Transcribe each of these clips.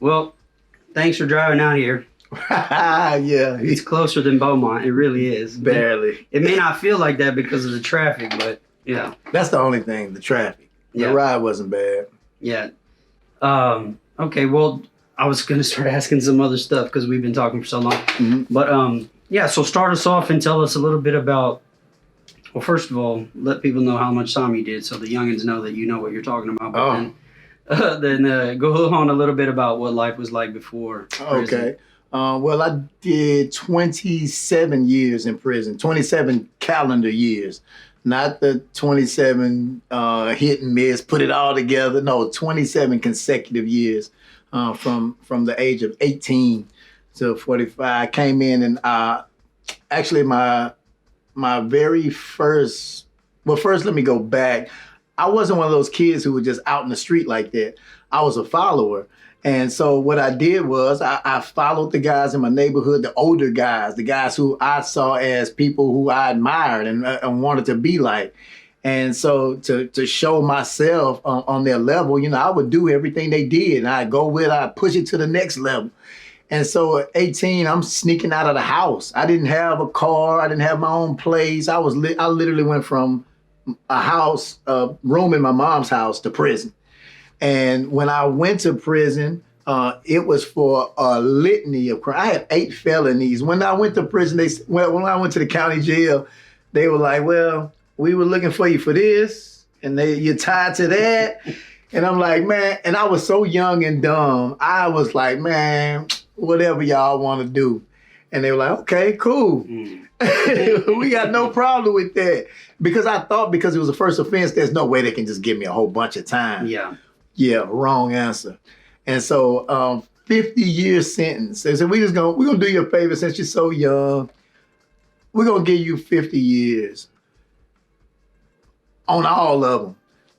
Well, thanks for driving out here. Yeah. It's closer than Beaumont. It really is. Barely. It may not feel like that because of the traffic, but yeah. That's the only thing, the traffic. The ride wasn't bad. Yeah. Okay, well, I was going to start asking some other stuff because we've been talking for so long. Mm-hmm. But yeah, so start us off and tell us a little bit about, well, first of all, let people know how much time you did so the youngins know that you know what you're talking about. But then go on a little bit about what life was like before prison. Okay. Well, I did 27 years in prison, 27 calendar years. Not the 27 hit and miss, put it all together. No, 27 consecutive years from the age of 18 to 45. I came in and actually my very first, well, first let me go back. I wasn't one of those kids who were just out in the street like that. I was a follower. And so what I did was I followed the guys in my neighborhood, the older guys, the guys who I saw as people who I admired and wanted to be like. And so to show myself on their level, you know, I would do everything they did. And I'd go with, I'd push it to the next level. And so at 18, I'm sneaking out of the house. I didn't have a car. I didn't have my own place. I literally went from a house, a room in my mom's house to prison. And when I went to prison, it was for a litany of crimes. I had 8 felonies. When I went to prison, when I went to the county jail, they were like, well, we were looking for you for this, and you're tied to that. And I'm like, man, and I was so young and dumb. I was like, man, whatever y'all want to do. And they were like, okay, cool. We got no problem with that. Because I thought because it was a first offense, there's no way they can just give me a whole bunch of time. Yeah. Yeah, wrong answer. And so 50-year sentence. They said, we're gonna do you a favor since you're so young. We're gonna give you 50 years on all of them.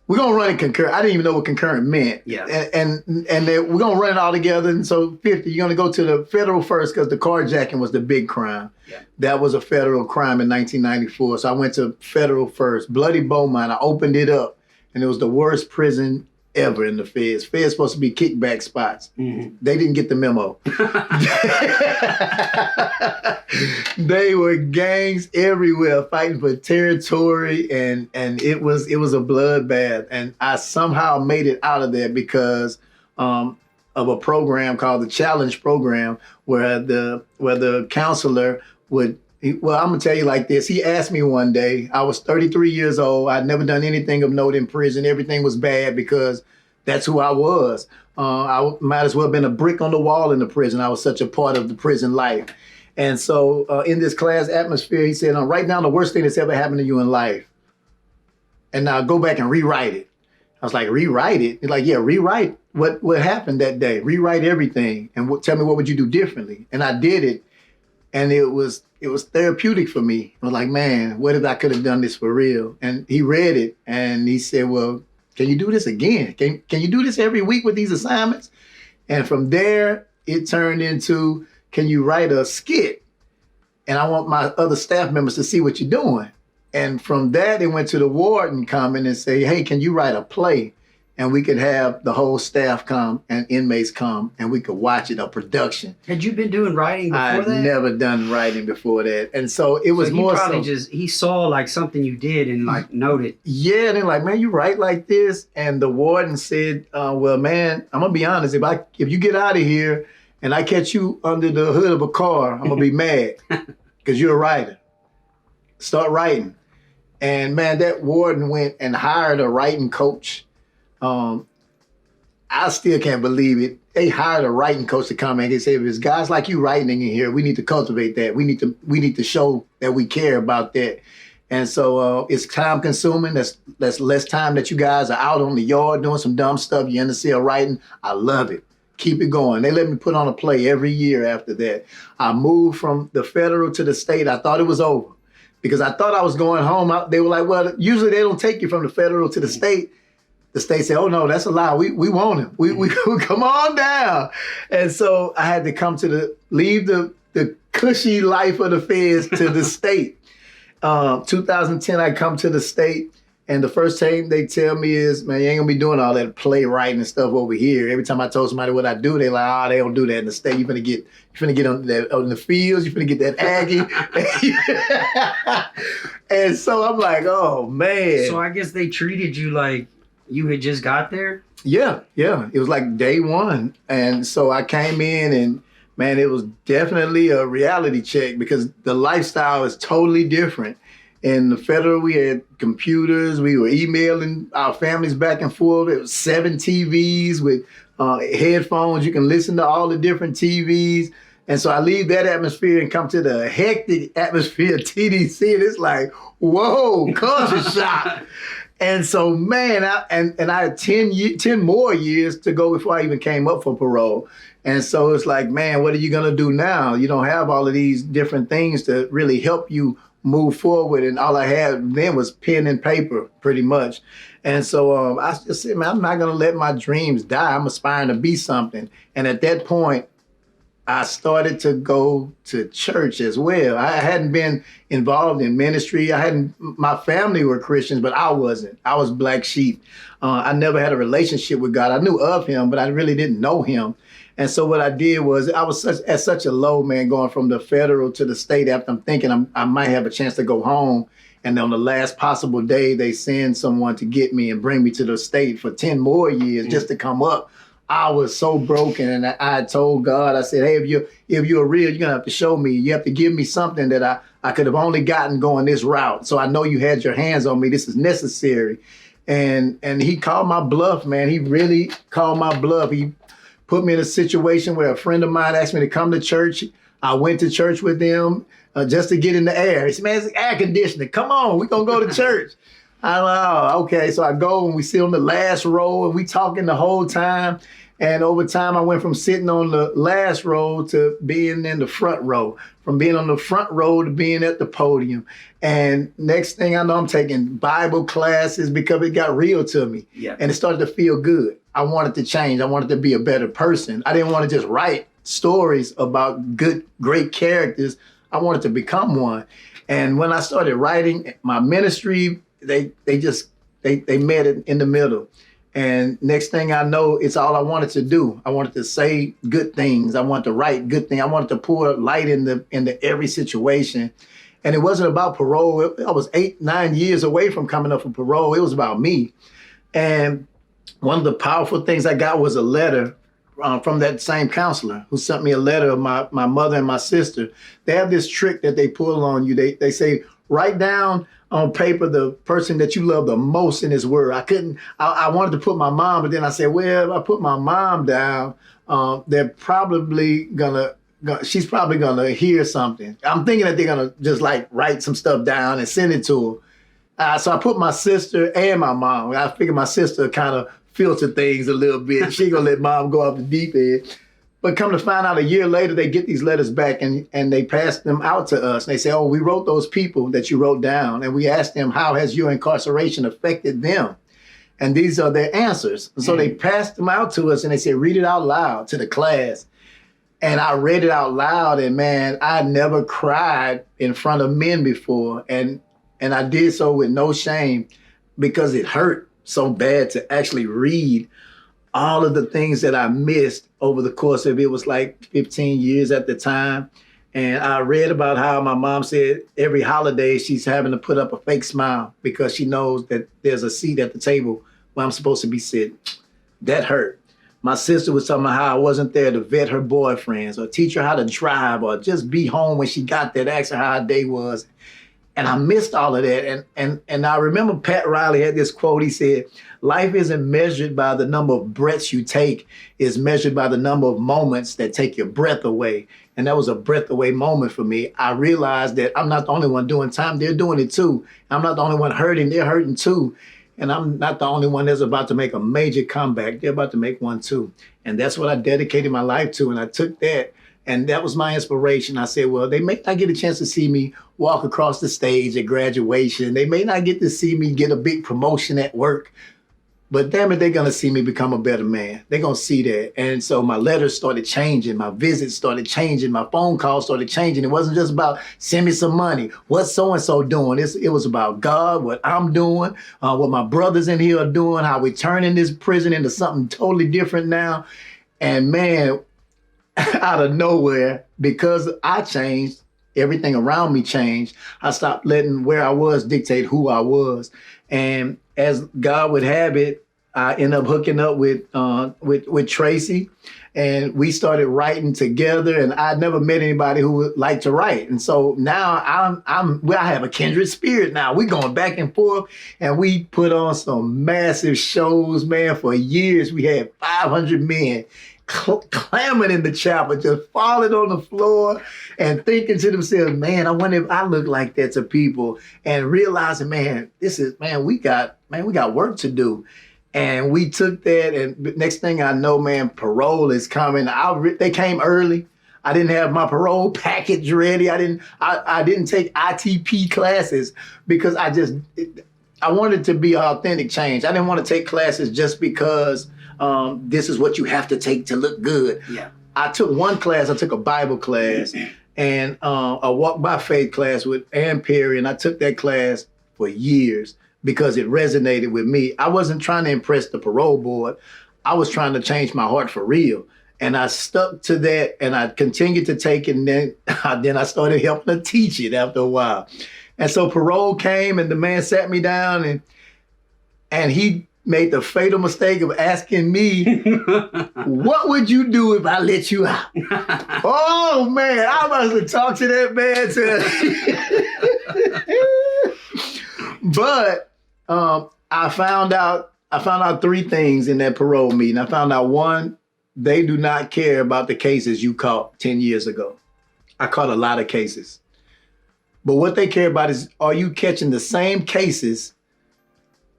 We're gonna run it concurrent. I didn't even know what concurrent meant. Yeah. And then we're gonna run it all together. And so 50, you're gonna go to the federal first because the carjacking was the big crime. Yeah. That was a federal crime in 1994. So I went to federal first. Bloody Beaumont. I opened it up, and it was the worst prison ever in the feds. Feds supposed to be kickback spots. Mm-hmm. They didn't get the memo. They were gangs everywhere fighting for territory, and it was a bloodbath. And I somehow made it out of there because of a program called the Challenge Program, where the counselor would. Well, I'm gonna tell you like this. He asked me one day, I was 33 years old. I'd never done anything of note in prison. Everything was bad because that's who I was. I might as well have been a brick on the wall in the prison. I was such a part of the prison life. And so in this class atmosphere, he said, write down the worst thing that's ever happened to you in life. And now go back and rewrite it. I was like, rewrite it? He's like, yeah, rewrite what happened that day. Rewrite everything. And tell me what would you do differently? And I did it. And it was therapeutic for me. I was like, man, what if I could have done this for real? And he read it and he said, well, can you do this again? Can you do this every week with these assignments? And from there, it turned into, can you write a skit? And I want my other staff members to see what you're doing. And from that, it went to the warden coming and say, hey, can you write a play? And we could have the whole staff come and inmates come and we could watch it, a production. Had you been doing writing before that? I'd never done writing before that. And so it was more so. He saw like something you did and like noted. Yeah, and they're like, man, you write like this? And the warden said, well, man, I'm going to be honest. If you get out of here and I catch you under the hood of a car, I'm going to be mad because you're a writer. Start writing. And man, that warden went and hired a writing coach. I still can't believe it. They hired a writing coach to come and they said, if it's guys like you writing in here, we need to cultivate that. We need to show that we care about that. And so it's time consuming. That's less time that you guys are out on the yard doing some dumb stuff. You're in the cell writing. I love it. Keep it going. They let me put on a play every year after that. I moved from the federal to the state. I thought it was over because I thought I was going home. They were like, well, usually they don't take you from the federal to the state. The state said, oh, no, that's a lie. We want him. We come on down. And so I had to leave the cushy life of the feds to the state. 2010, I come to the state And the first thing they tell me is, man, you ain't gonna be doing all that playwright and stuff over here. Every time I told somebody what I do, they like, oh, they don't do that in the state. You finna get on the fields, you finna get that Aggie. And so I'm like, oh man. So I guess they treated you like you had just got there? Yeah. It was like day one. And so I came in and man, it was definitely a reality check because the lifestyle is totally different. In the federal, we had computers. We were emailing our families back and forth. It was 7 TVs with headphones. You can listen to all the different TVs. And so I leave that atmosphere and come to the hectic atmosphere of TDC. And it's like, whoa, culture shock. And so, man, I had 10 more years to go before I even came up for parole. And so it's like, man, what are you going to do now? You don't have all of these different things to really help you move forward. And all I had then was pen and paper, pretty much. And so I just said, man, I'm not going to let my dreams die. I'm aspiring to be something. And at that point, I started to go to church as well. I hadn't been involved in ministry. My family were Christians, but I wasn't. I was black sheep. I never had a relationship with God. I knew of him, but I really didn't know him. And so what I did was I was at such a low, man, going from the federal to the state after I'm thinking I might have a chance to go home. And on the last possible day, they send someone to get me and bring me to the state for 10 more years just to come up. I was so broken, and I told God, I said, hey, if you're real, you're gonna have to show me. You have to give me something that I could have only gotten going this route. So I know you had your hands on me. This is necessary. And he called my bluff, man. He really called my bluff. He put me in a situation where a friend of mine asked me to come to church. I went to church with them just to get in the air. He said, man, it's air conditioning. Come on, we're gonna go to church. I'm like, oh, okay. So I go and we sit on the last row and we talking the whole time. And over time, I went from sitting on the last row to being in the front row, from being on the front row to being at the podium. And next thing I know, I'm taking Bible classes because it got real to me. Yeah. And it started to feel good. I wanted to change. I wanted to be a better person. I didn't want to just write stories about great characters. I wanted to become one. And when I started writing my ministry, they met in the middle. And next thing I know, it's all I wanted to do. I wanted to say good things. I wanted to write good things. I wanted to pour light into every situation. And it wasn't about parole. I was 8-9 years away from coming up for parole. It was about me. And one of the powerful things I got was a letter from that same counselor who sent me a letter of my mother and my sister. They have this trick that they pull on you. They say, write down on paper the person that you love the most in this world. I wanted to put my mom, but then I said, well, if I put my mom down, they're probably she's probably gonna hear something. I'm thinking that they're gonna just like write some stuff down and send it to her. So I put my sister and my mom. I figured my sister kind of filter things a little bit. She gonna let mom go off the deep end. But come to find out a year later, they get these letters back and they pass them out to us. And they say, oh, we wrote those people that you wrote down. And we asked them, how has your incarceration affected them? And these are their answers. And so they passed them out to us and they said, read it out loud to the class. And I read it out loud and man, I never cried in front of men before. And I did so with no shame because it hurt so bad to actually read all of the things that I missed over the course of, it was like 15 years at the time. And I read about how my mom said every holiday she's having to put up a fake smile because she knows that there's a seat at the table where I'm supposed to be sitting. That hurt. My sister was talking about how I wasn't there to vet her boyfriends or teach her how to drive or just be home when she got there to ask her how her day was. And I missed all of that. And I remember Pat Riley had this quote. He said, life isn't measured by the number of breaths you take. It's measured by the number of moments that take your breath away. And that was a breath away moment for me. I realized that I'm not the only one doing time. They're doing it too. I'm not the only one hurting. They're hurting too. And I'm not the only one that's about to make a major comeback. They're about to make one too. And that's what I dedicated my life to. And I took that. And that was my inspiration. I said, well, they may not get a chance to see me walk across the stage at graduation. They may not get to see me get a big promotion at work. But damn it, they're going to see me become a better man. They're going to see that. And so my letters started changing. My visits started changing. My phone calls started changing. It wasn't just about send me some money. What's so-and-so doing? It was about God, what I'm doing, what my brothers in here are doing, how we're turning this prison into something totally different now. And man, out of nowhere, because I changed, everything around me changed. I stopped letting where I was dictate who I was. And as God would have it, I ended up hooking up with Tracy, and we started writing together. And I'd never met anybody who would like to write. And so now I have a kindred spirit now. We're going back and forth, and we put on some massive shows, man. For years, we had 500 men clamoring in the chapel, just falling on the floor and thinking to themselves, man, I wonder if I look like that to people, and realizing, man, we got work to do. And we took that, and next thing I know, man, parole is coming. They came early. I didn't have my parole package ready. I didn't take ITP classes because I wanted to be authentic change. I didn't want to take classes just because this is what you have to take to look good. Yeah. I took one class. I took a Bible class and a walk by faith class with Ann Perry, and I took that class for years because it resonated with me. I wasn't trying to impress the parole board. I was trying to change my heart for real. And I stuck to that, and I continued to take it, and then I started helping to teach it after a while. And so parole came, and the man sat me down, and he made the fatal mistake of asking me, what would you do if I let you out? Oh, man, I must have talked to that man. But I found out three things in that parole meeting. I found out, one, they do not care about the cases you caught 10 years ago. I caught a lot of cases. But what they care about is, are you catching the same cases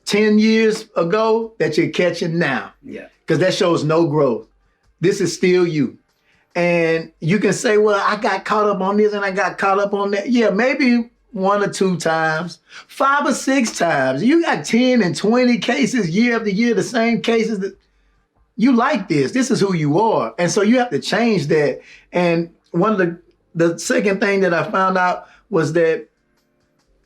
10 years ago that you're catching now? Yeah. Because that shows no growth. This is still you. And you can say, well, I got caught up on this and I got caught up on that. Yeah, maybe 1 or 2 times, 5 or 6 times. You got 10 and 20 cases year after year, the same cases. That you like this. This is who you are. And so you have to change that. And one of the second thing that I found out was that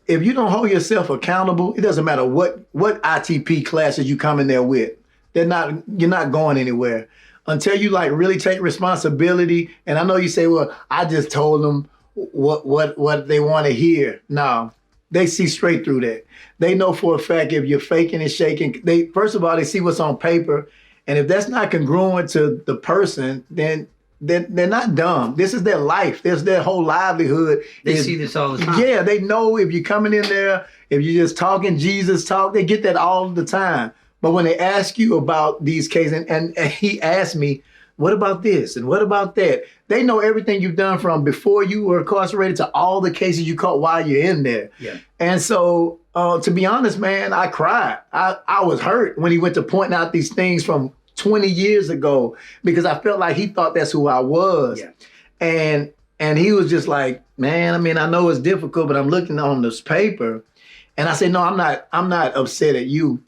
if you don't hold yourself accountable, it doesn't matter what ITP classes you come in there with. You're not going anywhere until you like really take responsibility. And I know you say, well, I just told them what they want to hear. No, they see straight through that. They know for a fact if you're faking and shaking. First of all, they see what's on paper. And if that's not congruent to the person, then they're not dumb. This is their life. There's their whole livelihood. They see this all the time. Yeah, they know if you're coming in there, if you're just talking Jesus talk, they get that all the time. But when they ask you about these cases, and he asked me, what about this? And what about that? They know everything you've done from before you were incarcerated to all the cases you caught while you're in there. Yeah. And so, to be honest, man, I cried. I was hurt when he went to pointing out these things from 20 years ago, because I felt like he thought that's who I was. Yeah. And he was just like, man, I mean, I know it's difficult, but I'm looking on this paper. And I said, no, I'm not upset at you.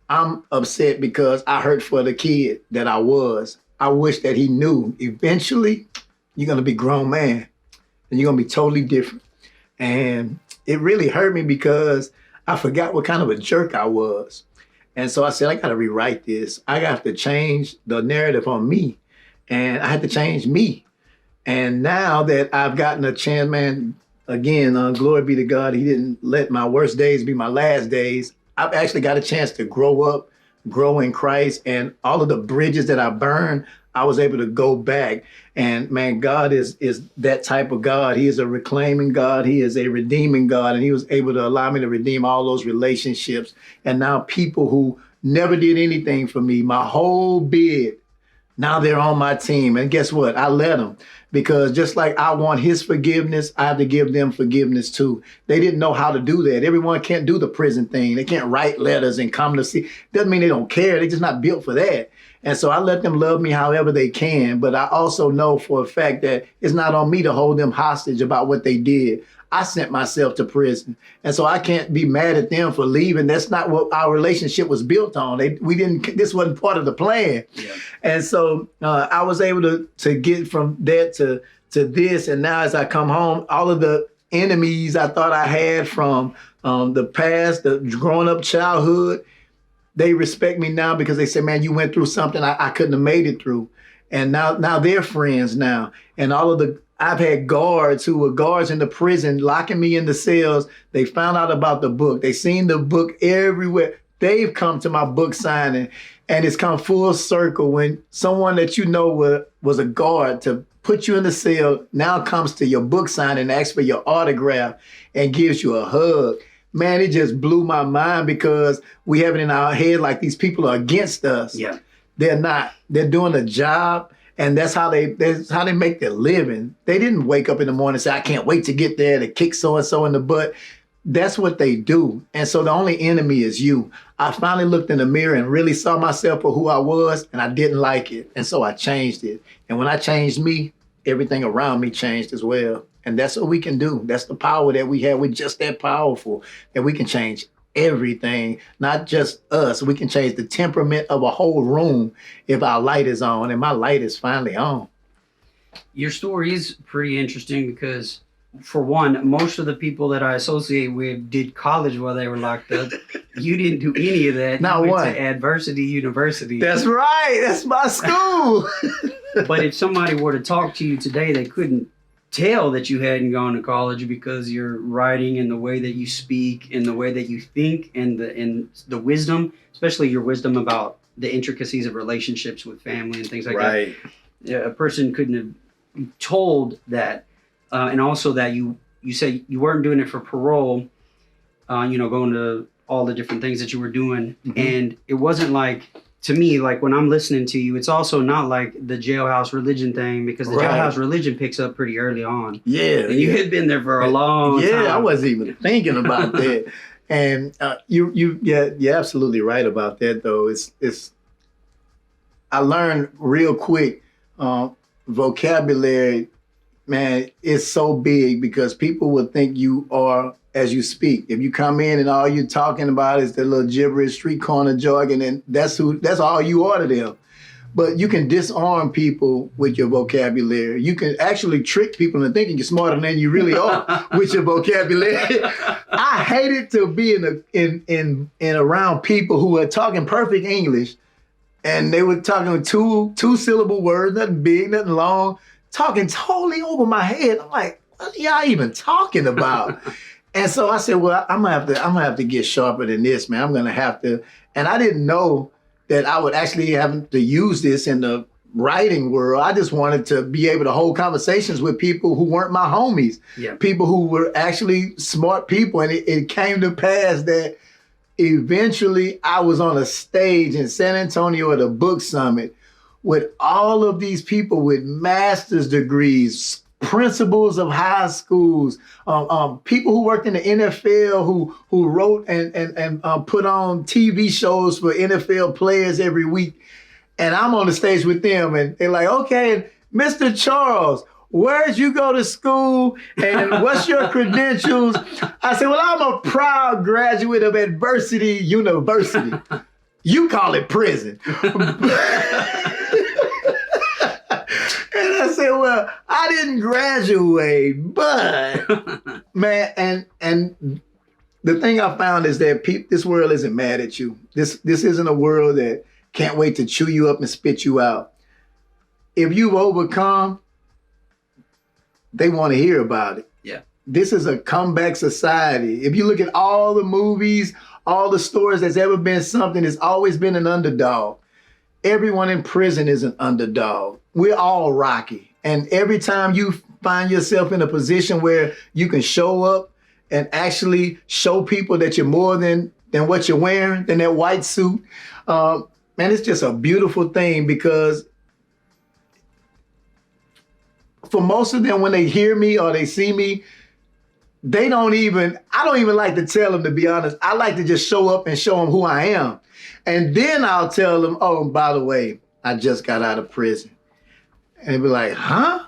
I'm upset because I hurt for the kid that I was. I wish that he knew eventually you're going to be a grown man and you're going to be totally different. And it really hurt me because I forgot what kind of a jerk I was. And so I said, I got to rewrite this. I got to change the narrative on me. And I had to change me. And now that I've gotten a chance, man, again, glory be to God, he didn't let my worst days be my last days. I've actually got a chance to grow up, grow in Christ, and all of the bridges that I burned, I was able to go back. And man, God is that type of God. He is a reclaiming God. He is a redeeming God. And he was able to allow me to redeem all those relationships. And now people who never did anything for me, my whole bid, now they're on my team. And guess what? I let them. Because just like I want his forgiveness, I have to give them forgiveness too. They didn't know how to do that. Everyone can't do the prison thing. They can't write letters and come to see. Doesn't mean they don't care. They're just not built for that. And so I let them love me however they can. But I also know for a fact that it's not on me to hold them hostage about what they did. I sent myself to prison. And so I can't be mad at them for leaving. That's not what our relationship was built on. This wasn't part of the plan. Yeah. And so I was able to get from that to this. And now as I come home, all of the enemies I thought I had from the past, the growing up childhood, they respect me now because they say, man, you went through something I couldn't have made it through. And now they're friends now. And I've had guards who were guards in the prison locking me in the cells. They found out about the book. They seen the book everywhere. They've come to my book signing, and it's come full circle when someone that you know was a guard to put you in the cell now comes to your book signing and asks for your autograph and gives you a hug. Man, it just blew my mind because we have it in our head like these people are against us. Yeah. They're not. They're doing a job, and that's how they make their living. They didn't wake up in the morning and say, I can't wait to get there to kick so-and-so in the butt. That's what they do. And so the only enemy is you. I finally looked in the mirror and really saw myself for who I was, and I didn't like it. And so I changed it. And when I changed me, everything around me changed as well. And that's what we can do. That's the power that we have. We're just that powerful that we can change everything, not just us. We can change the temperament of a whole room if our light is on, and my light is finally on. Your story is pretty interesting because, for one, most of the people that I associate with did college while they were locked up. You didn't do any of that. Not you one. went to Adversity University. That's right. That's my school. But if somebody were to talk to you today, they couldn't tell that you hadn't gone to college because your writing and the way that you speak and the way that you think and the wisdom, especially your wisdom about the intricacies of relationships with family and things like that. Yeah, a person couldn't have told that. And also that you said you weren't doing it for parole, going to all the different things that you were doing. Mm-hmm. And it wasn't like, to me, like when I'm listening to you, it's also not like the jailhouse religion thing, because the jailhouse religion picks up pretty early on. Yeah. And you had been there for a long time. Yeah, I wasn't even thinking about that. And you're absolutely right about that, though. It's I learned real quick, vocabulary, man, is so big because people will think you are as you speak. If you come in and all you're talking about is the little gibberish, street corner jargon, and that's all you are to them. But you can disarm people with your vocabulary. You can actually trick people into thinking you're smarter than you really are with your vocabulary. I hated to be in around people who are talking perfect English, and they were talking two syllable words, nothing big, nothing long, talking totally over my head. I'm like, what are y'all even talking about? And so I said, well, I'm gonna have to get sharper than this, man. I'm gonna have to. And I didn't know that I would actually have to use this in the writing world. I just wanted to be able to hold conversations with people who weren't my homies, people who were actually smart people. And it came to pass that eventually I was on a stage in San Antonio at a book summit with all of these people with master's degrees, principals of high schools, people who worked in the NFL who wrote and put on TV shows for NFL players every week. And I'm on the stage with them, and they're like, okay, Mr. Charles, where'd you go to school and what's your credentials? I said, well, I'm a proud graduate of Adversity University. You call it prison. And I said, well, I didn't graduate, but man, and the thing I found is that this world isn't mad at you. This isn't a world that can't wait to chew you up and spit you out. If you've overcome, they want to hear about it. Yeah. This is a comeback society. If you look at all the movies, all the stories, there's ever been something, there's always been an underdog. Everyone in prison is an underdog. We're all Rocky. And every time you find yourself in a position where you can show up and actually show people that you're more than what you're wearing, than that white suit, man, it's just a beautiful thing, because for most of them, when they hear me or they see me, I don't even like to tell them, to be honest. I like to just show up and show them who I am. And then I'll tell them, oh, by the way, I just got out of prison. And they'll be like, huh?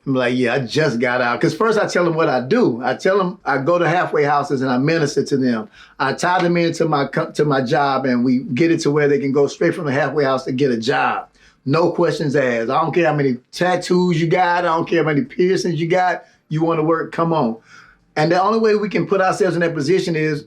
I'm like, yeah, I just got out. Because first I tell them what I do. I tell them I go to halfway houses and I minister to them. I tie them into my job, and we get it to where they can go straight from the halfway house to get a job. No questions asked. I don't care how many tattoos you got. I don't care how many piercings you got. You want to work, come on. And the only way we can put ourselves in that position is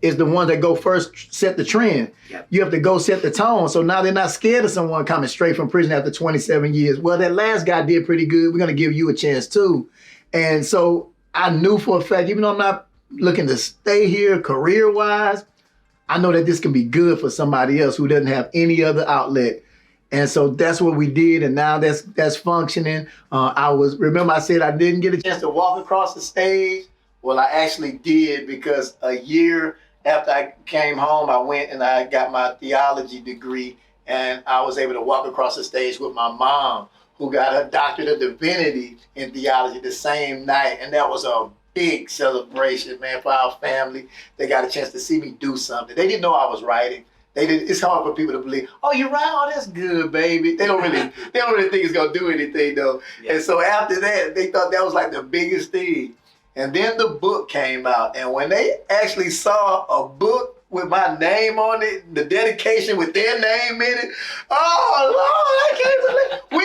the ones that go first set the trend. Yep. You have to go set the tone. So now they're not scared of someone coming straight from prison after 27 years. Well, that last guy did pretty good. We're going to give you a chance too. And so I knew for a fact, even though I'm not looking to stay here career-wise, I know that this can be good for somebody else who doesn't have any other outlet. And so that's what we did, and now that's functioning. Remember I said I didn't get a chance to walk across the stage? Well, I actually did, because a year after I came home, I went and I got my theology degree, and I was able to walk across the stage with my mom, who got her doctorate of divinity in theology the same night. And that was a big celebration, man, for our family. They got a chance to see me do something. They didn't know I was writing. It's hard for people to believe, oh, you're right, oh, that's good, baby. They don't really think it's gonna do anything though. Yeah. And so after that, they thought that was like the biggest thing. And then the book came out, and when they actually saw a book with my name on it, the dedication with their name in it, oh Lord, I can't believe we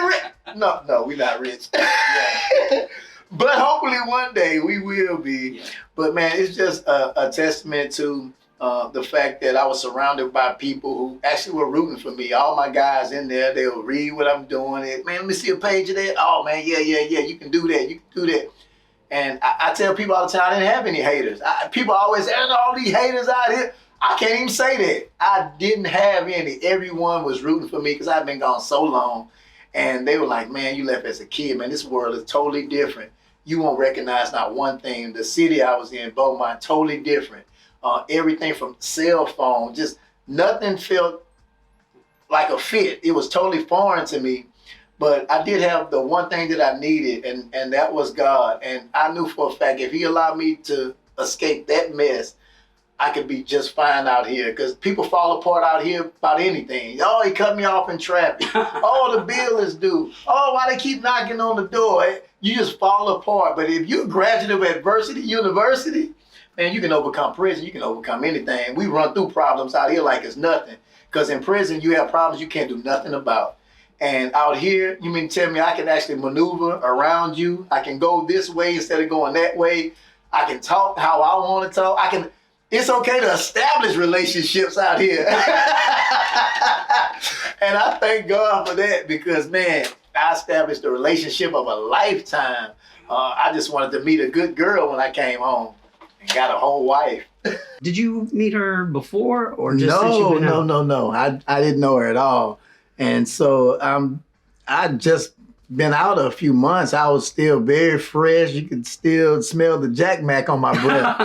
rich. No, we're not rich. Yeah. But hopefully one day we will be. Yeah. But man, it's just a testament to the fact that I was surrounded by people who actually were rooting for me. All my guys in there, they'll read what I'm doing. Man, let me see a page of that. Oh man, yeah, you can do that. You can do that. And I tell people all the time, I didn't have any haters. People always say, all these haters out here. I can't even say that. I didn't have any. Everyone was rooting for me because I've been gone so long. And they were like, man, you left as a kid, man. This world is totally different. You won't recognize not one thing. The city I was in, Beaumont, totally different. Everything from cell phone, just nothing felt like a fit. It was totally foreign to me. But I did have the one thing that I needed, and that was God. And I knew for a fact if he allowed me to escape that mess, I could be just fine out here. Because people fall apart out here about anything. Oh, he cut me off in traffic. Oh, the bill is due. Oh, why they keep knocking on the door? You just fall apart. But if you're a graduate of adversity university, man, you can overcome prison. You can overcome anything. We run through problems out here like it's nothing. Because in prison, you have problems you can't do nothing about. And out here, you mean tell me I can actually maneuver around you? I can go this way instead of going that way. I can talk how I want to talk. It's okay to establish relationships out here. And I thank God for that because, man, I established a relationship of a lifetime. I just wanted to meet a good girl when I came home and got a whole wife. Did you meet her before or just since you've been out? No. I didn't know her at all. And so I just been out a few months. I was still very fresh. You could still smell the Jack Mac on my breath.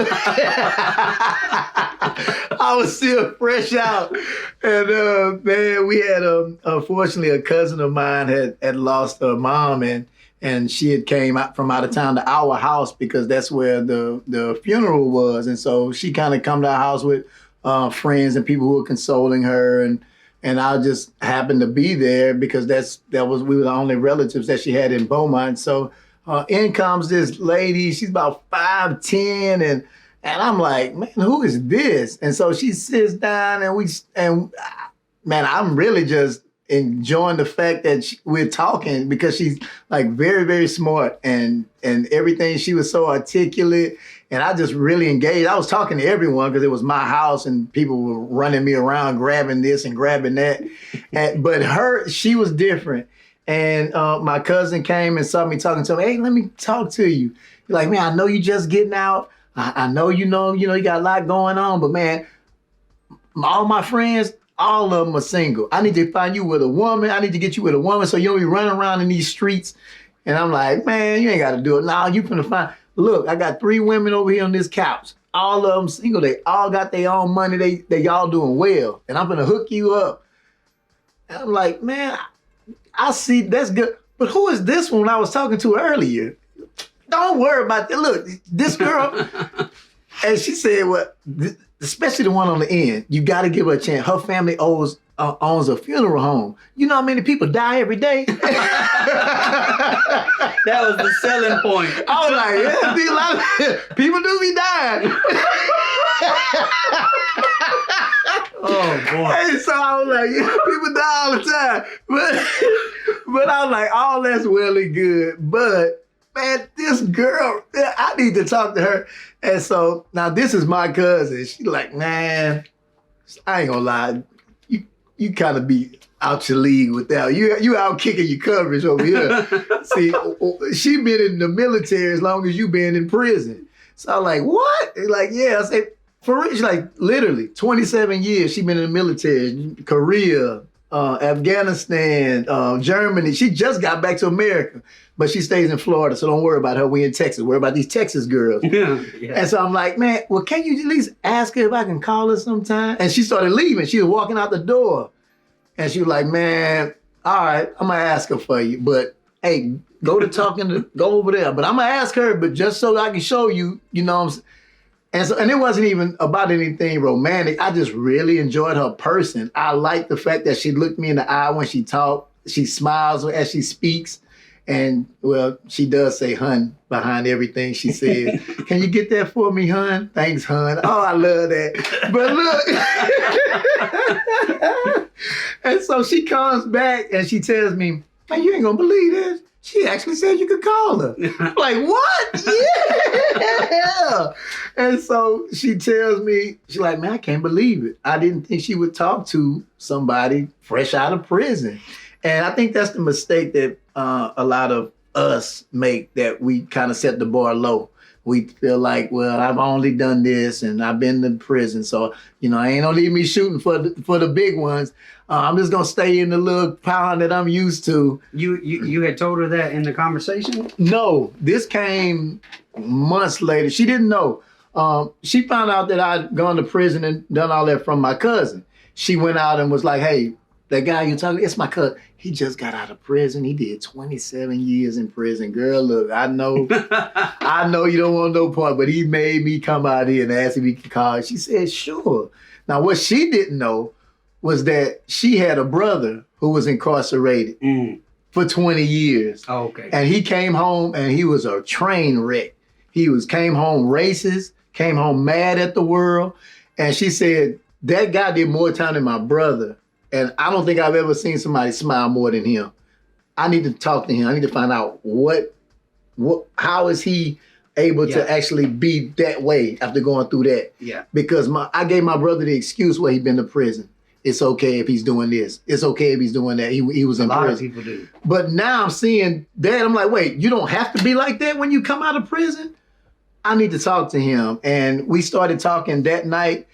I was still fresh out. And man, we had, unfortunately, a cousin of mine had lost her mom, and she had came out from out of town to our house because that's where the funeral was. And so she kind of come to our house with friends and people who were consoling her, and I just happened to be there because we were the only relatives that she had in Beaumont. So in comes this lady. She's about 5'10", and I'm like, man, who is this? And so she sits down, and man, I'm really just enjoying the fact that we're talking because she's like very, very smart and everything. She was so articulate. And I just really engaged. I was talking to everyone because it was my house and people were running me around, grabbing this and grabbing that. But she was different. And my cousin came and saw me talking to him. Hey, let me talk to you. He's like, man, I know you just getting out. I know you got a lot going on. But man, all my friends, all of them are single. I need to find you with a woman. I need to get you with a woman so you don't be running around in these streets. And I'm like, man, you ain't got to do it. Nah, you finna find... Look, I got 3 women over here on this couch. All of them single. They all got their own money. They all doing well. And I'm going to hook you up. And I'm like, man, I see that's good. But who is this one I was talking to earlier? Don't worry about that. Look, this girl. And she said, well, especially the one on the end, you got to give her a chance. Her family owns a funeral home. You know how many people die every day? That was the selling point. I was like, yeah, see, a lot of people do be dying. Oh boy. And so I was like, yeah, people die all the time. But I was like, oh, that's well and good. But man, this girl, I need to talk to her. And so now this is my cousin. She's like, man, I ain't gonna lie. You kind of be out your league with that. You out kicking your coverage over here. See, she been in the military as long as you been in prison. So I'm like, what? They're like, yeah. I said, for real? She's like, literally, 27 years she been in the military. Korea, Afghanistan, Germany. She just got back to America, but she stays in Florida, so don't worry about her. We in Texas. Worry about these Texas girls. Yeah. And so I'm like, man, well, can you at least ask her if I can call her sometime? And she started leaving. She was walking out the door. And she was like, man, all right, I'm going to ask her for you. But, hey, go over there. But I'm going to ask her, but just so I can show you, you know what I'm saying? And it wasn't even about anything romantic. I just really enjoyed her person. I like the fact that she looked me in the eye when she talked. She smiles as she speaks. And, well, she does say hun behind everything she says. Can you get that for me, hun? Thanks, hun. Oh, I love that. But look. And so she comes back and she tells me, man, you ain't going to believe this. She actually said you could call her. Like, what? Yeah. And so she tells me, she's like, man, I can't believe it. I didn't think she would talk to somebody fresh out of prison. And I think that's the mistake that a lot of us make, that we kind of set the bar low. We feel like, well, I've only done this and I've been to prison. So, you know, I ain't gonna leave me shooting for the big ones. I'm just gonna stay in the little pound that I'm used to. You had told her that in the conversation? No, this came months later. She didn't know. She found out that I'd gone to prison and done all that from my cousin. She went out and was like, hey, that guy you're talking, it's my cousin. He just got out of prison. He did 27 years in prison. Girl, look, I know you don't want no part, but he made me come out here and ask if he could call. She said, sure. Now, what she didn't know was that she had a brother who was incarcerated for 20 years. Oh, okay. And he came home and he was a train wreck. Came home racist, came home mad at the world. And she said, that guy did more time than my brother. And I don't think I've ever seen somebody smile more than him. I need to talk to him. I need to find out how is he able to actually be that way after going through that. Yeah. Because I gave my brother the excuse where he'd been to prison. It's okay if he's doing this. It's okay if he's doing that. He was in prison. A lot of people do. But now I'm seeing that. I'm like, wait, you don't have to be like that when you come out of prison? I need to talk to him. And we started talking that night.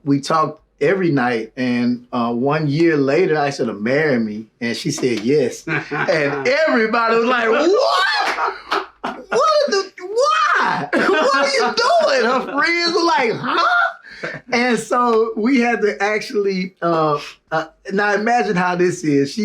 We talked every night. And 1 year later, I said, marry me. And she said yes. And everybody was like, what? Why? What are you doing? Her friends were like, huh? And so we had to actually, now imagine how this is.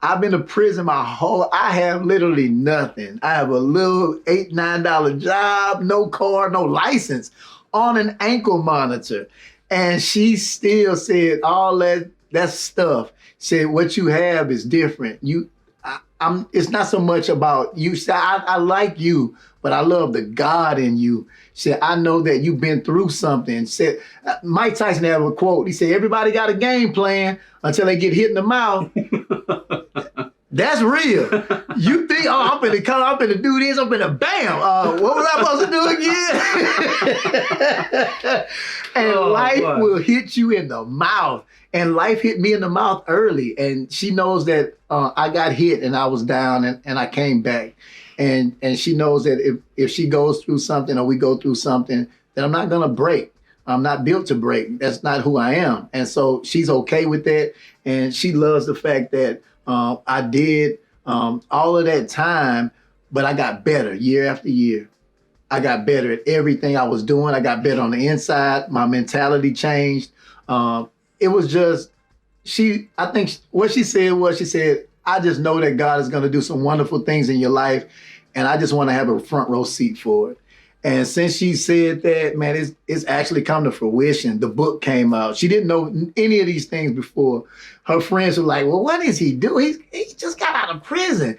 I've been to prison I have literally nothing. I have a little $8, $9 job, no car, no license, on an ankle monitor. And she still said all that stuff. Said what you have is different. It's not so much about you. I like you, but I love the God in you. She said, I know that you've been through something. Said Mike Tyson had a quote. He said, everybody got a game plan until they get hit in the mouth. That's real. You think, I'm finna come, I'm finna do this, I'm finna bam. What was I supposed to do again? And life will hit you in the mouth. And life hit me in the mouth early. And she knows that I got hit and I was down and I came back. And she knows that if she goes through something or we go through something, that I'm not gonna break. I'm not built to break. That's not who I am. And so she's okay with that. And she loves the fact that I did all of that time, but I got better year after year. I got better at everything I was doing. I got better on the inside. My mentality changed. It was just, I think what she said was, she said, I just know that God is going to do some wonderful things in your life, and I just want to have a front row seat for it. And since she said that, man, it's actually come to fruition. The book came out. She didn't know any of these things before. Her friends were like, well, what does he do? He just got out of prison.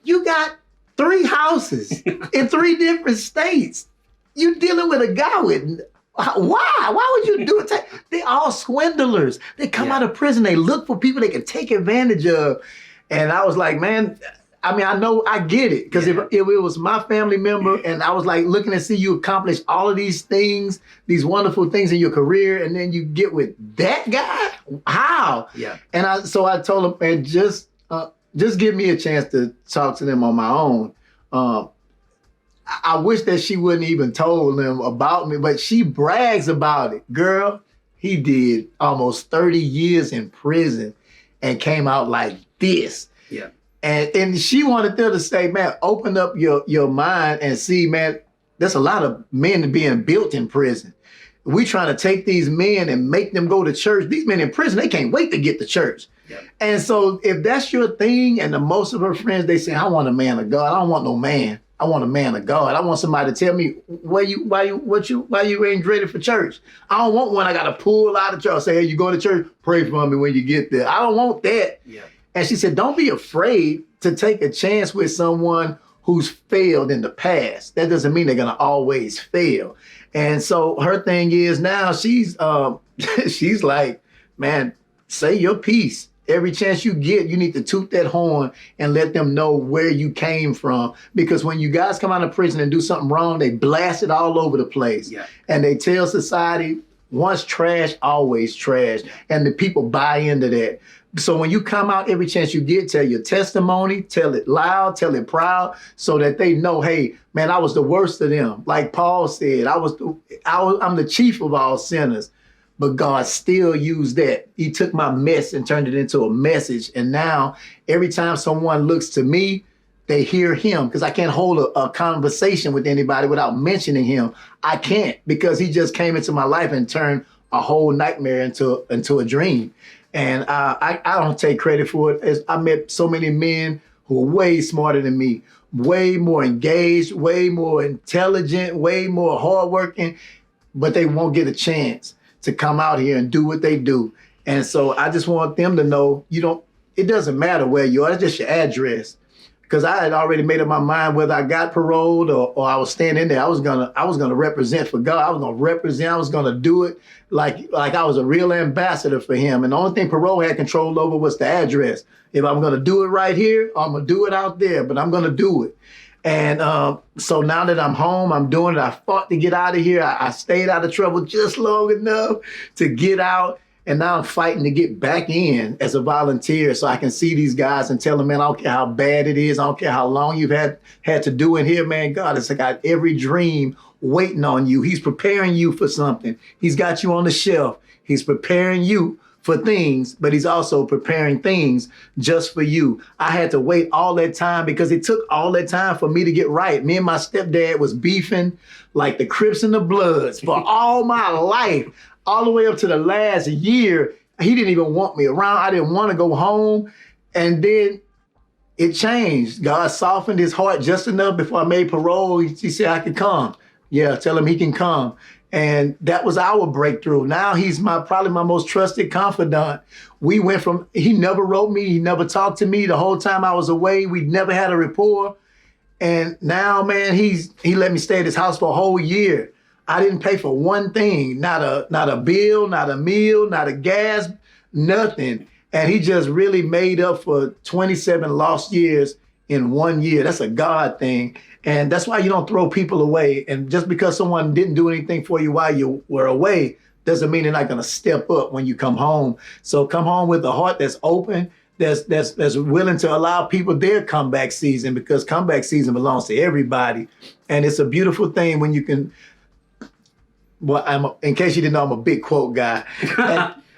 You got 3 houses in 3 different states. You dealing with a guy with, why? Why would you do it? They all swindlers. They come out of prison. They look for people they can take advantage of. And I was like, man, I mean, I get it. Because if it was my family member and I was like looking to see you accomplish all of these things, these wonderful things in your career, and then you get with that guy, how? Yeah. And so I told him, man, just give me a chance to talk to them on my own. I wish that she wouldn't even told them about me, but she brags about it. Girl, he did almost 30 years in prison and came out like this. Yeah. And she wanted them to say, man, open up your mind and see, man, there's a lot of men being built in prison. We trying to take these men and make them go to church. These men in prison, they can't wait to get to church. Yeah. And so if that's your thing, and the most of her friends, they say, I want a man of God. I don't want no man. I want a man of God. I want somebody to tell me why you ain't ready for church. I don't want one I got to pull out of church. Say, hey, you go to church, pray for me when you get there. I don't want that. Yeah. And she said, don't be afraid to take a chance with someone who's failed in the past. That doesn't mean they're going to always fail. And so her thing is now she's like, man, say your piece. Every chance you get, you need to toot that horn and let them know where you came from. Because when you guys come out of prison and do something wrong, they blast it all over the place. Yeah. And they tell society, once trash, always trash. And the people buy into that. So when you come out, every chance you get, tell your testimony, tell it loud, tell it proud, so that they know, hey, man, I was the worst of them. Like Paul said, I'm the chief of all sinners. But God still used that. He took my mess and turned it into a message. And now every time someone looks to me, they hear him, because I can't hold a conversation with anybody without mentioning him. I can't, because he just came into my life and turned a whole nightmare into a dream. And I don't take credit for it. I met so many men who are way smarter than me, way more engaged, way more intelligent, way more hardworking, but they won't get a chance to come out here and do what they do. And so I just want them to know, it doesn't matter where you are, it's just your address. Because I had already made up my mind whether I got paroled or I was staying in there. I was gonna represent for God. I was gonna represent, I was gonna do it like I was a real ambassador for him. And the only thing parole had control over was the address. If I'm gonna do it right here, I'm gonna do it out there, but I'm gonna do it. And so now that I'm home, I'm doing it. I fought to get out of here. I stayed out of trouble just long enough to get out. And now I'm fighting to get back in as a volunteer so I can see these guys and tell them, man, I don't care how bad it is. I don't care how long you've had to do it here, man. God has got every dream waiting on you. He's preparing you for something. He's got you on the shelf. He's preparing you for things, but he's also preparing things just for you. I had to wait all that time because it took all that time for me to get right. Me and my stepdad was beefing like the Crips and the Bloods for all my life, all the way up to the last year. He didn't even want me around. I didn't want to go home. And then it changed. God softened his heart just enough before I made parole. He said I could come. Yeah, tell him he can come. And that was our breakthrough. Now he's probably my most trusted confidant. We went from, he never wrote me, he never talked to me the whole time I was away. We never had a rapport. And now, man, he let me stay at his house for a whole year. I didn't pay for one thing, not a bill, not a meal, not a gas, nothing. And he just really made up for 27 lost years in 1 year. That's a God thing. And that's why you don't throw people away. And just because someone didn't do anything for you while you were away doesn't mean they're not going to step up when you come home. So come home with a heart that's open, that's willing to allow people their comeback season, because comeback season belongs to everybody. And it's a beautiful thing when you can. Well, in case you didn't know, I'm a big quote guy.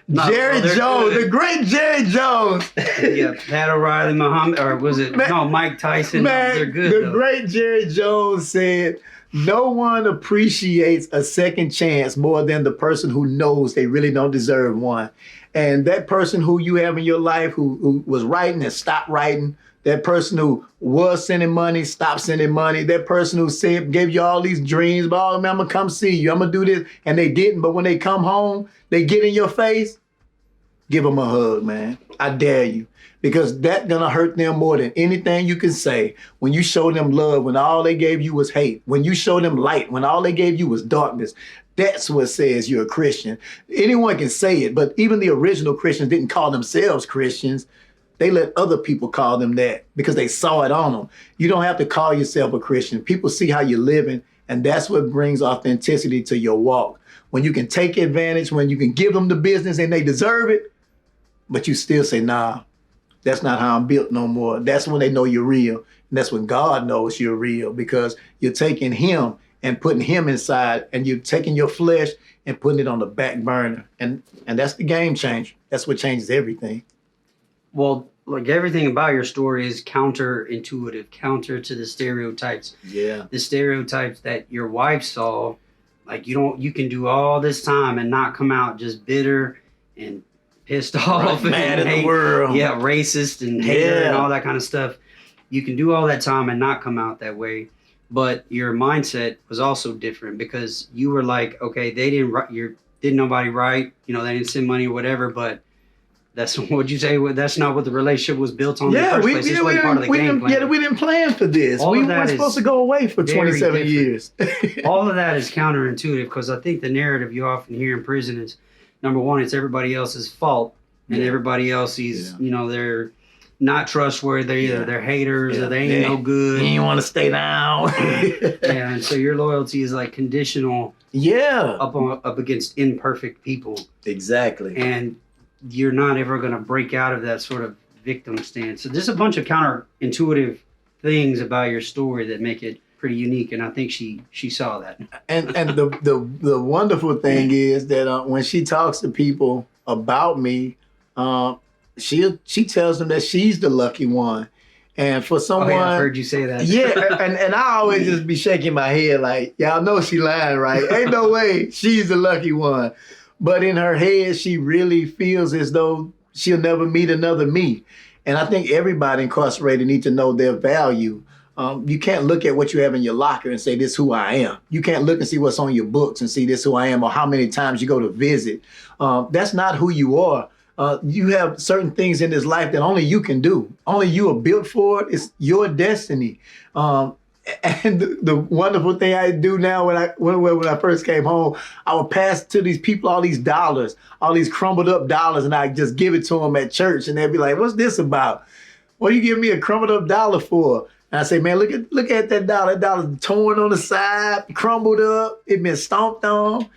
Jerry Jones, the great Jerry Jones. Yeah, Pat O'Reilly, Muhammad, or was it Mike Tyson? Man, they're good. Great Jerry Jones said, "No one appreciates a second chance more than the person who knows they really don't deserve one." And that person who you have in your life who was writing and stopped writing, That person who was sending money, stopped sending money. That person who said, gave you all these dreams about, oh, man, I'm going to come see you. I'm going to do this. And they didn't. But when they come home, they get in your face. Give them a hug, man. I dare you. Because that's going to hurt them more than anything you can say. When you show them love, when all they gave you was hate. When you show them light, when all they gave you was darkness. That's what says you're a Christian. Anyone can say it, but even the original Christians didn't call themselves Christians. They let other people call them that because they saw it on them. You don't have to call yourself a Christian. People see how you're living, and that's what brings authenticity to your walk. When you can take advantage, when you can give them the business and they deserve it, but you still say, nah, that's not how I'm built no more. That's when they know you're real. And that's when God knows you're real, because you're taking him and putting him inside, and you're taking your flesh and putting it on the back burner. And that's the game changer. That's what changes everything. Well, like everything about your story is counterintuitive, counter to the stereotypes. Yeah. The stereotypes that your wife saw, like you can do all this time and not come out just bitter and pissed off and mad at the world. Yeah, racist and hater and all that kind of stuff. You can do all that time and not come out that way. But your mindset was also different, because you were like, okay, didn't nobody write, they didn't send money or whatever, but that's what'd you say? That's not what the relationship was built on in the first place. This wasn't part of the game plan. Yeah, we didn't plan for this. We weren't supposed to go away for 27 years. All of that is counterintuitive, because I think the narrative you often hear in prison is, number one, it's everybody else's fault, and everybody else is, they're not trustworthy, or they're haters, or they ain't no good. You want to stay down. And so your loyalty is like conditional. Yeah. Up against imperfect people. Exactly. And you're not ever going to break out of that sort of victim stance. So there's a bunch of counterintuitive things about your story that make it pretty unique, and I think she saw that. And the wonderful thing is that when she talks to people about me, she tells them that she's the lucky one. And for someone, I've heard you say that. Yeah, and I always just be shaking my head like, y'all know she lying, right? Ain't no way she's the lucky one. But in her head, she really feels as though she'll never meet another me. And I think everybody incarcerated need to know their value. You can't look at what you have in your locker and say, this is who I am. You can't look and see what's on your books and see this is who I am, or how many times you go to visit. That's not who you are. You have certain things in this life that only you can do. Only you are built for it. It's your destiny. And the wonderful thing I do now, when I first came home, I would pass to these people all these dollars, all these crumbled up dollars, and I just give it to them at church, and they'd be like, "What's this about? What are you giving me a crumbled up dollar for?" And I say, "Man, look at that dollar. That dollar's torn on the side, crumbled up, it been stomped on."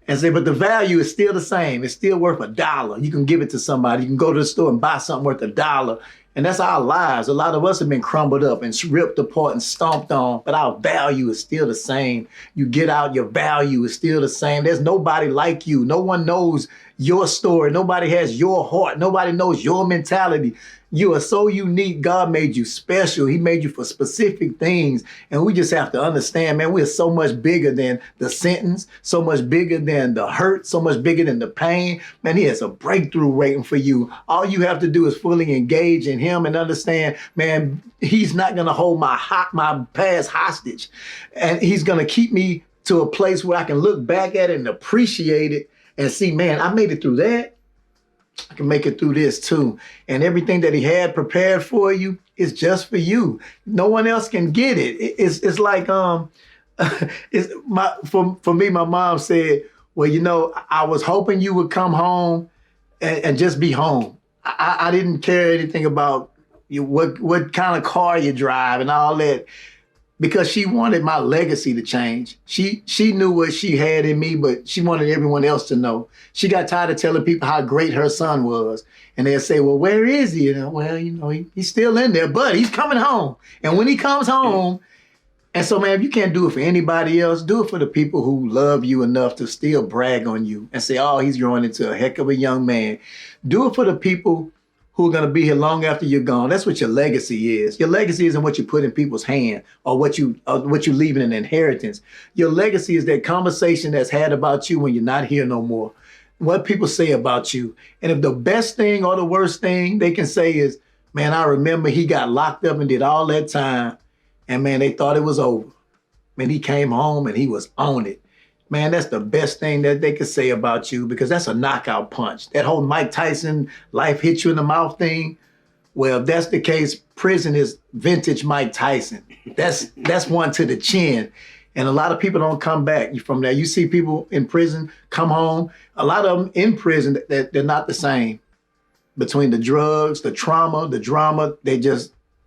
And say, but the value is still the same. It's still worth $1. You can give it to somebody. You can go to the store and buy something worth $1. And that's our lives. A lot of us have been crumbled up and ripped apart and stomped on, but our value is still the same. You get out, your value is still the same. There's nobody like you. No one knows your story. Nobody has your heart. Nobody knows your mentality. You are so unique. God made you special. He made you for specific things. And we just have to understand, man, we're so much bigger than the sentence, so much bigger than the hurt, so much bigger than the pain. Man, he has a breakthrough waiting for you. All you have to do is fully engage in him and understand, man, he's not going to hold my past hostage. And he's going to keep me to a place where I can look back at it and appreciate it and see, man, I made it through that. I can make it through this too. And everything that he had prepared for you is just for you. No one else can get it. It's like, for me, my mom said, well, I was hoping you would come home and just be home. I didn't care anything about what kind of car you drive and all that, because she wanted my legacy to change. She knew what she had in me, but she wanted everyone else to know. She got tired of telling people how great her son was. And they'll say, well, where is he? He's still in there, but he's coming home. And when he comes home, and so, man, if you can't do it for anybody else, do it for the people who love you enough to still brag on you and say, oh, he's growing into a heck of a young man. Do it for the people who are going to be here long after you're gone. That's what your legacy is. Your legacy isn't what you put in people's hand or what you leave in an inheritance. Your legacy is that conversation that's had about you when you're not here no more. What people say about you. And if the best thing or the worst thing they can say is, Man, I remember he got locked up and did all that time. And man, they thought it was over. Man, he came home and he was on it. Man, that's the best thing that they could say about you because that's a knockout punch. That whole Mike Tyson life hit you in the mouth thing. Well, if that's the case, prison is vintage Mike Tyson. That's one to the chin. And a lot of people don't come back from that. You see people in prison come home. A lot of them in prison, they're not the same. Between the drugs, the trauma, the drama,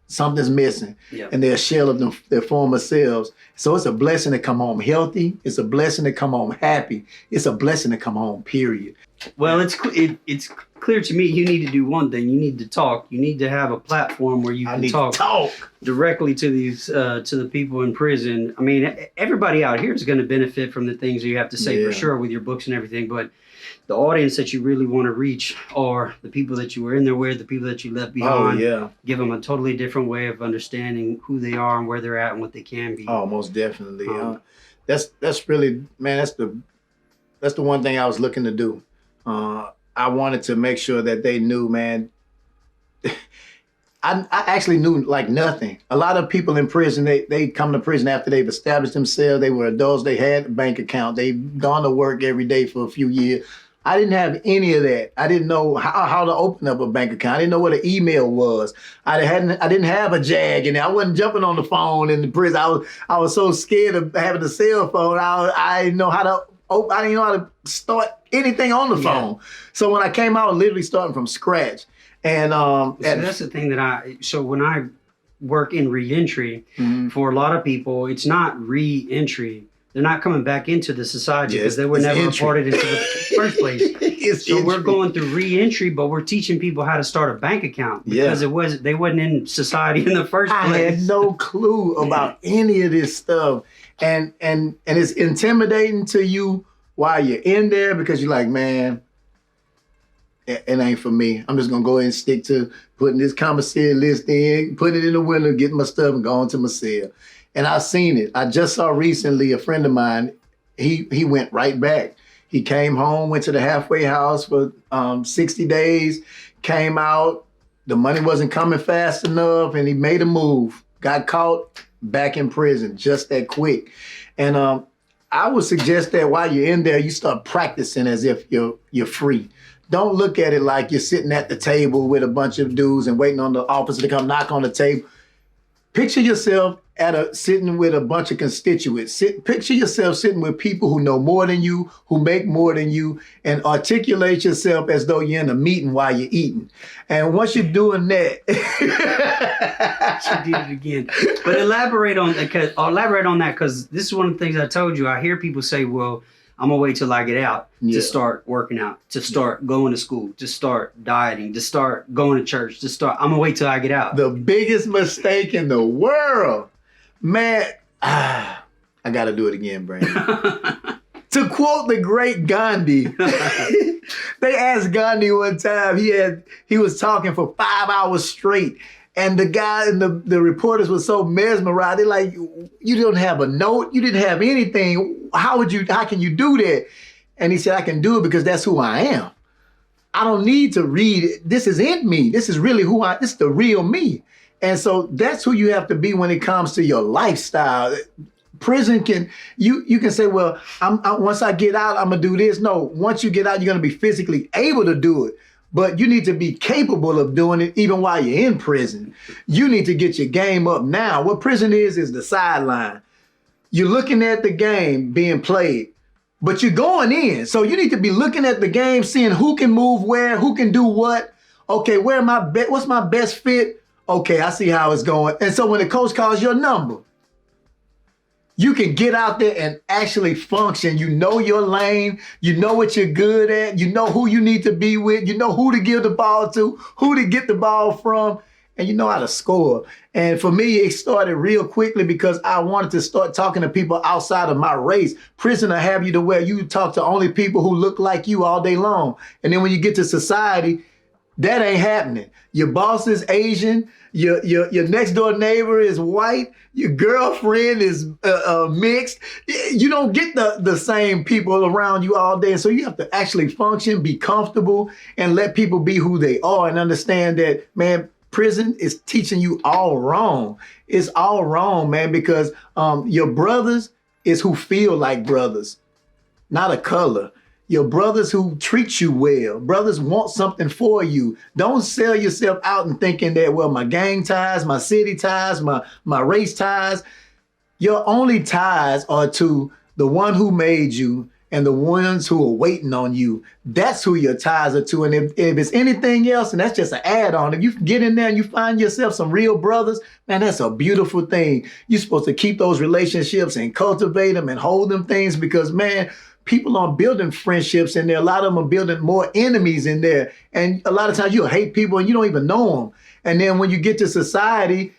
something's missing. Yep. And they're a shell of their former selves. So it's a blessing to come home healthy. It's a blessing to come home happy. It's a blessing to come home, period. Well, it's clear to me you need to do one thing. You need to talk. You need to have a platform where you can talk directly to these to the people in prison. I mean, everybody out here is going to benefit from the things that you have to say for sure with your books and everything. But the audience that you really want to reach are the people that you were in there with, the people that you left behind. Oh, yeah. Give them a totally different way of understanding who they are and where they're at and what they can be. Oh, most definitely. That's really, man, that's the one thing I was looking to do. I wanted to make sure that they knew, man. I actually knew like nothing. A lot of people in prison, they come to prison after they've established themselves. They were adults. They had a bank account. They've gone to work every day for a few years. I didn't have any of that. I didn't know how to open up a bank account. I didn't know what an email was. I didn't have a jag in there. I wasn't jumping on the phone in the prison. I was so scared of having a cell phone. I didn't know how to start anything on the phone. So when I came out, literally starting from scratch. And so that's the thing so when I work in reentry, for a lot of people, it's not reentry. They're not coming back into the society because they were never reported into the first place. So we're going through reentry, but we're teaching people how to start a bank account because they wasn't in society in the first place. I had no clue about any of this stuff. And it's intimidating to you while you're in there because you're like, man, it ain't for me. I'm just going to go ahead and stick to putting this commissary list in, put it in the window, getting my stuff and going to my cell. And I've seen it. I just saw recently a friend of mine, he went right back. He came home, went to the halfway house for 60 days, came out, the money wasn't coming fast enough, and he made a move, got caught, back in prison just that quick. And I would suggest that while you're in there, you start practicing as if you're free. Don't look at it like you're sitting at the table with a bunch of dudes and waiting on the officer to come knock on the table. Picture yourself sitting with a bunch of constituents. Picture yourself sitting with people who know more than you, who make more than you, and articulate yourself as though you're in a meeting while you're eating. And once you're doing that, she did it again. But elaborate on that because this is one of the things I told you. I hear people say, "Well, I'm gonna wait till I get out to start working out, to start going to school, to start dieting, to start going to church, I'm gonna wait till I get out." The biggest mistake in the world. Man, I gotta do it again, Brandon. To quote the great Gandhi, they asked Gandhi one time, he was talking for 5 hours straight. And the guy and the reporters were so mesmerized. They're like, you don't have a note. You didn't have anything. How can you do that? And he said, I can do it because that's who I am. I don't need to read it. This is in me. This is really this is the real me. And so that's who you have to be when it comes to your lifestyle. Prison you can say, well, once I get out, I'm gonna do this. No, once you get out, you're gonna be physically able to do it. But you need to be capable of doing it even while you're in prison. You need to get your game up now. What prison is the sideline. You're looking at the game being played, but you're going in. So you need to be looking at the game, seeing who can move where, who can do what. Okay, what's my best fit? Okay, I see how it's going. And so when the coach calls your number, you can get out there and actually function. You know your lane. You know what you're good at. You know who you need to be with. You know who to give the ball to, who to get the ball from, and you know how to score. And for me, it started real quickly because I wanted to start talking to people outside of my race. Prison will have you to where you talk to only people who look like you all day long. And then when you get to society, that ain't happening. Your boss is Asian. Your next door neighbor is white. Your girlfriend is mixed. You don't get the same people around you all day. And so you have to actually function, be comfortable, and let people be who they are and understand that, man, prison is teaching you all wrong. It's all wrong, man, because your brothers is who feel like brothers, not a color. Your brothers who treat you well. Brothers want something for you. Don't sell yourself out and thinking that, well, my gang ties, my city ties, my race ties. Your only ties are to the one who made you and the ones who are waiting on you. That's who your ties are to. And if it's anything else, and that's just an add-on, if you get in there and you find yourself some real brothers, man, that's a beautiful thing. You're supposed to keep those relationships and cultivate them and hold them things because, man, people are building friendships in there. A lot of them are building more enemies in there. And a lot of times you'll hate people and you don't even know them. And then when you get to society,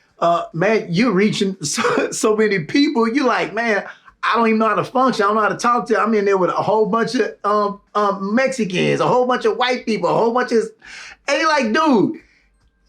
man, you're reaching so many people. You're like, man, I don't even know how to function. I don't know how to talk to them. I'm in there with a whole bunch of Mexicans, a whole bunch of white people, a whole bunch of... And you're like, dude,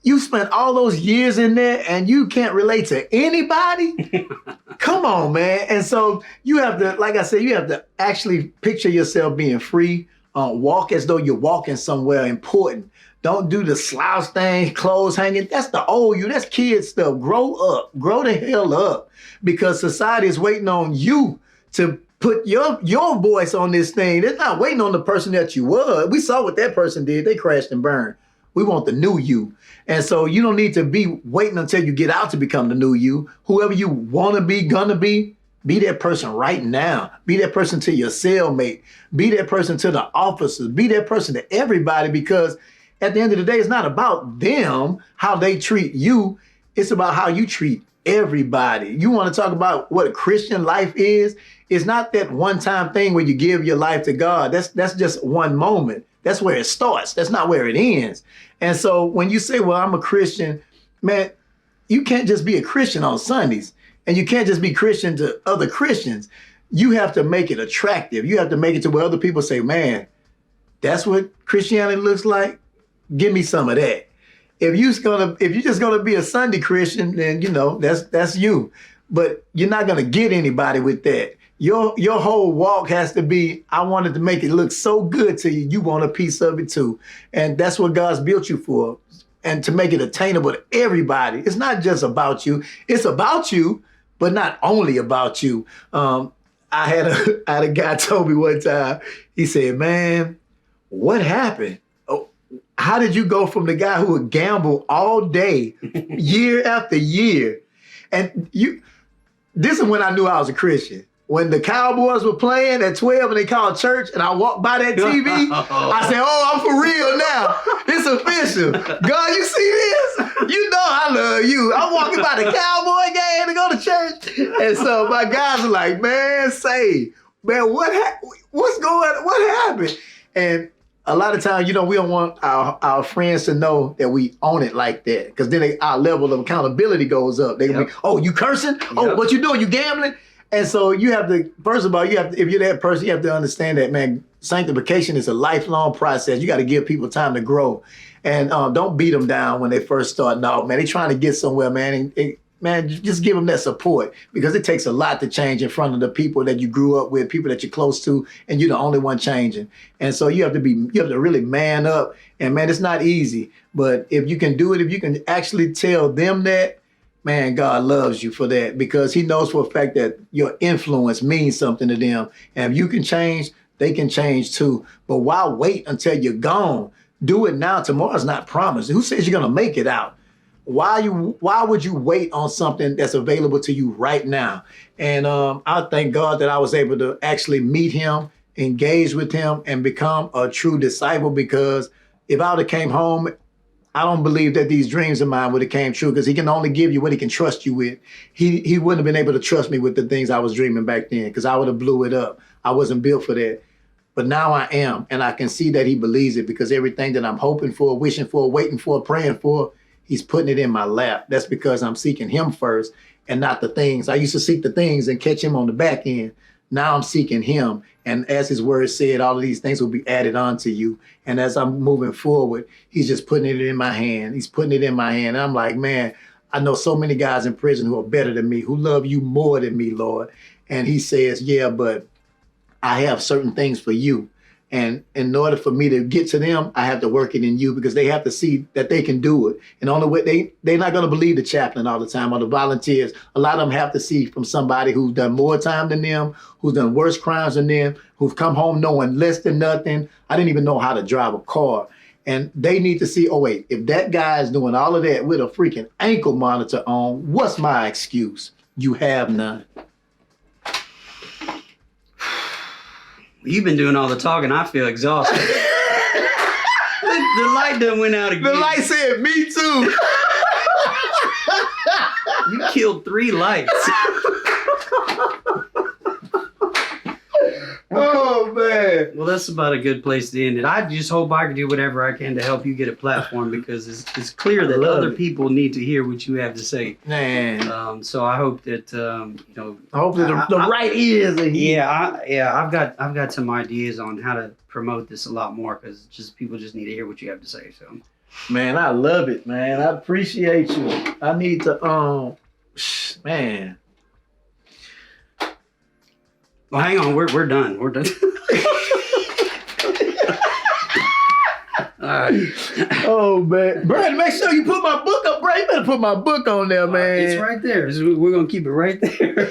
you spent all those years in there and you can't relate to anybody? Come on, man. And so you have to, like I said, you have to actually picture yourself being free. Walk as though you're walking somewhere important. Don't do the slouch thing, clothes hanging. That's the old you. That's kid stuff. Grow up. Grow the hell up. Because society is waiting on you to put your voice on this thing. They're not waiting on the person that you were. We saw what that person did. They crashed and burned. We want the new you. And so you don't need to be waiting until you get out to become the new you. Whoever you want to be, gonna be that person right now. Be that person to your cellmate. Be that person to the officers. Be that person to everybody, because at the end of the day, it's not about them, how they treat you. It's about how you treat everybody. You want to talk about what a Christian life is? It's not that one-time thing where you give your life to God. That's just one moment. That's where it starts. That's not where it ends. And so when you say, well, I'm a Christian, man, you can't just be a Christian on Sundays. And you can't just be Christian to other Christians. You have to make it attractive. You have to make it to where other people say, man, that's what Christianity looks like. Give me some of that. If you're just gonna be a Sunday Christian, then that's you. But you're not gonna get anybody with that. Your whole walk has to be, I wanted to make it look so good to you, you want a piece of it too. And that's what God's built you for. And to make it attainable to everybody. It's not just about you. It's about you, but not only about you. I had a guy told me one time, he said, man, what happened? How did you go from the guy who would gamble all day, year after year? And this is when I knew I was a Christian. When the Cowboys were playing at 12 and they called church and I walked by that TV, I said, oh, I'm for real now. It's official. God, you see this? You know I love you. I'm walking by the Cowboy game to go to church. And so my guys are like, man, what happened? And a lot of times, we don't want our friends to know that we own it like that, because then our level of accountability goes up. They go, oh, you cursing? Yep. Oh, what you doing? You gambling? And so you have to, first of all, if you're that person, you have to understand that, man, sanctification is a lifelong process. You got to give people time to grow. And don't beat them down when they first start out, man. They trying to get somewhere, man. Man, just give them that support, because it takes a lot to change in front of the people that you grew up with, people that you're close to, and you're the only one changing. And so you have to really man up. And man, it's not easy, but if you can do it, if you can actually tell them that, man, God loves you for that, because he knows for a fact that your influence means something to them. And if you can change, they can change too. But why wait until you're gone? Do it now. Tomorrow's not promised. Who says you're going to make it out? Why would you wait on something that's available to you right now? And I thank God that I was able to actually meet him, engage with him, and become a true disciple, because if I would have came home, I don't believe that these dreams of mine would have came true, because he can only give you what he can trust you with. He wouldn't have been able to trust me with the things I was dreaming back then, because I would have blew it up. I wasn't built for that. But now I am, and I can see that he believes it, because everything that I'm hoping for, wishing for, waiting for, praying for, he's putting it in my lap. That's because I'm seeking him first and not the things. I used to seek the things and catch him on the back end. Now I'm seeking him. And as his word said, all of these things will be added on to you. And as I'm moving forward, he's just putting it in my hand. He's putting it in my hand. And I'm like, man, I know so many guys in prison who are better than me, who love you more than me, Lord. And he says, yeah, but I have certain things for you. And in order for me to get to them, I have to work it in you because they have to see that they can do it. And on the way, they're not going to believe the chaplain all the time or the volunteers. A lot of them have to see from somebody who's done more time than them, who's done worse crimes than them, who've come home knowing less than nothing. I didn't even know how to drive a car. And they need to see, oh, wait, if that guy is doing all of that with a freaking ankle monitor on, what's my excuse? You have none. You've been doing all the talking. I feel exhausted. The light done went out again. The light said, me too. You killed 3 lights. Oh, man. Well, that's about a good place to end it. I just hope I can do whatever I can to help you get a platform because it's clear that other people need to hear what you have to say. Man. So I hope that I hope that the right ears are here. I've got some ideas on how to promote this a lot more because people just need to hear what you have to say. So, man, I love it, man. I appreciate you. I need to man. Well, hang on, we're done. We're done. All right. Oh man, Brad, make sure you put my book up, bro. You better put my book on there, man. It's right there. We're gonna keep it right there.